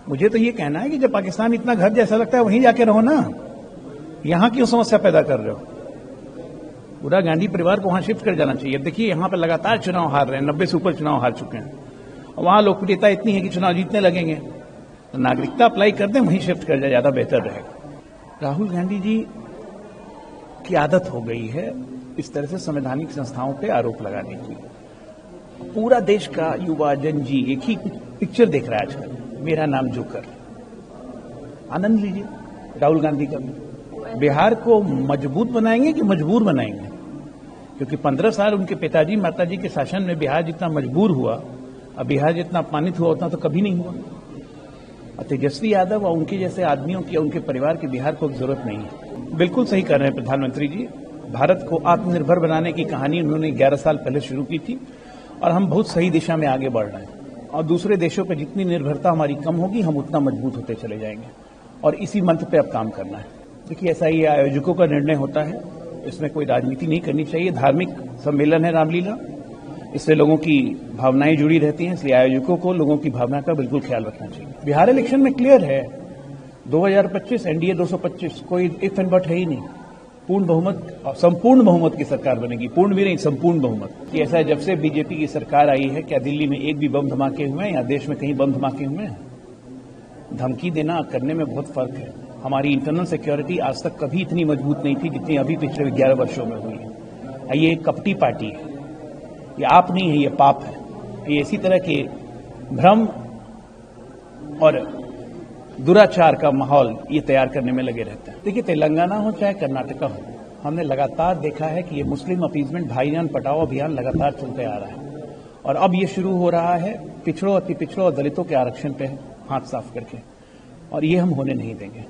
मुझे तो ये कहना है कि जब पाकिस्तान इतना घर जैसा लगता है वहीं जाके रहो ना, यहां क्यों समस्या पैदा कर रहे हो? पूरा गांधी परिवार को वहां शिफ्ट कर जाना चाहिए। देखिए यहां पर लगातार चुनाव हार रहे हैं, 90 से ऊपर चुनाव हार चुके हैं, और वहां लोकप्रियता इतनी है कि चुनाव जीतने लगेंगे। तो नागरिकता अप्लाई कर दें, वहीं शिफ्ट कर जाए, ज्यादा बेहतर रहेगा। राहुल गांधी जी की आदत हो गई है इस तरह से संवैधानिक संस्थाओं पे आरोप लगाने की। पूरा देश का युवा जन जी एक ही पिक्चर देख रहा है आजकल, मेरा नाम जोकर। आनंद लीजिए राहुल गांधी का। बिहार को मजबूत बनाएंगे कि मजबूर बनाएंगे? क्योंकि 15 साल उनके पिताजी माताजी के शासन में बिहार जितना मजबूर हुआ, अब बिहार जितना अपमानित हुआ उतना तो कभी नहीं हुआ। और तेजस्वी यादव और उनके जैसे आदमियों की, उनके परिवार की बिहार को जरूरत नहीं है। बिल्कुल सही कर रहे हैं प्रधानमंत्री जी। भारत को आत्मनिर्भर बनाने की कहानी उन्होंने 11 साल पहले शुरू की थी, और हम बहुत सही दिशा में आगे बढ़ रहे हैं। और दूसरे देशों पर जितनी निर्भरता हमारी कम होगी, हम उतना मजबूत होते चले जाएंगे, और इसी मंत्र पे अब काम करना है। देखिए ऐसा ही आयोजकों का निर्णय होता है, इसमें कोई राजनीति नहीं करनी चाहिए। धार्मिक सम्मेलन है रामलीला, इससे लोगों की भावनाएं जुड़ी रहती हैं, इसलिए आयोजकों को लोगों की भावना का बिल्कुल ख्याल रखना चाहिए। बिहार इलेक्शन में क्लियर है 2025 एनडीए 225, कोई इफ एंड बट है ही नहीं। पूर्ण बहुमत और संपूर्ण बहुमत की सरकार बनेगी, पूर्ण भी नहीं, संपूर्ण बहुमत। ऐसा है जब से बीजेपी की सरकार आई है, क्या दिल्ली में एक भी बम धमाके हुए हैं या देश में कहीं बम धमाके हुए हैं? धमकी देना करने में बहुत फर्क है। हमारी इंटरनल सिक्योरिटी आज तक कभी इतनी मजबूत नहीं थी जितनी अभी पिछले 11 वर्षों में हुई है। ये एक कपटी पार्टी है, ये आप नहीं है, ये पाप है। ये इसी तरह के भ्रम और दुराचार का माहौल ये तैयार करने में लगे रहते हैं। देखिए तेलंगाना हो चाहे कर्नाटका हो, हमने लगातार देखा है कि ये मुस्लिम अपीजमेंट, भाईजान पटाओ अभियान लगातार चलते आ रहा है, और अब ये शुरू हो रहा है पिछड़ों, अति पिछड़ों और दलितों के आरक्षण पे हाथ साफ करके, और ये हम होने नहीं देंगे।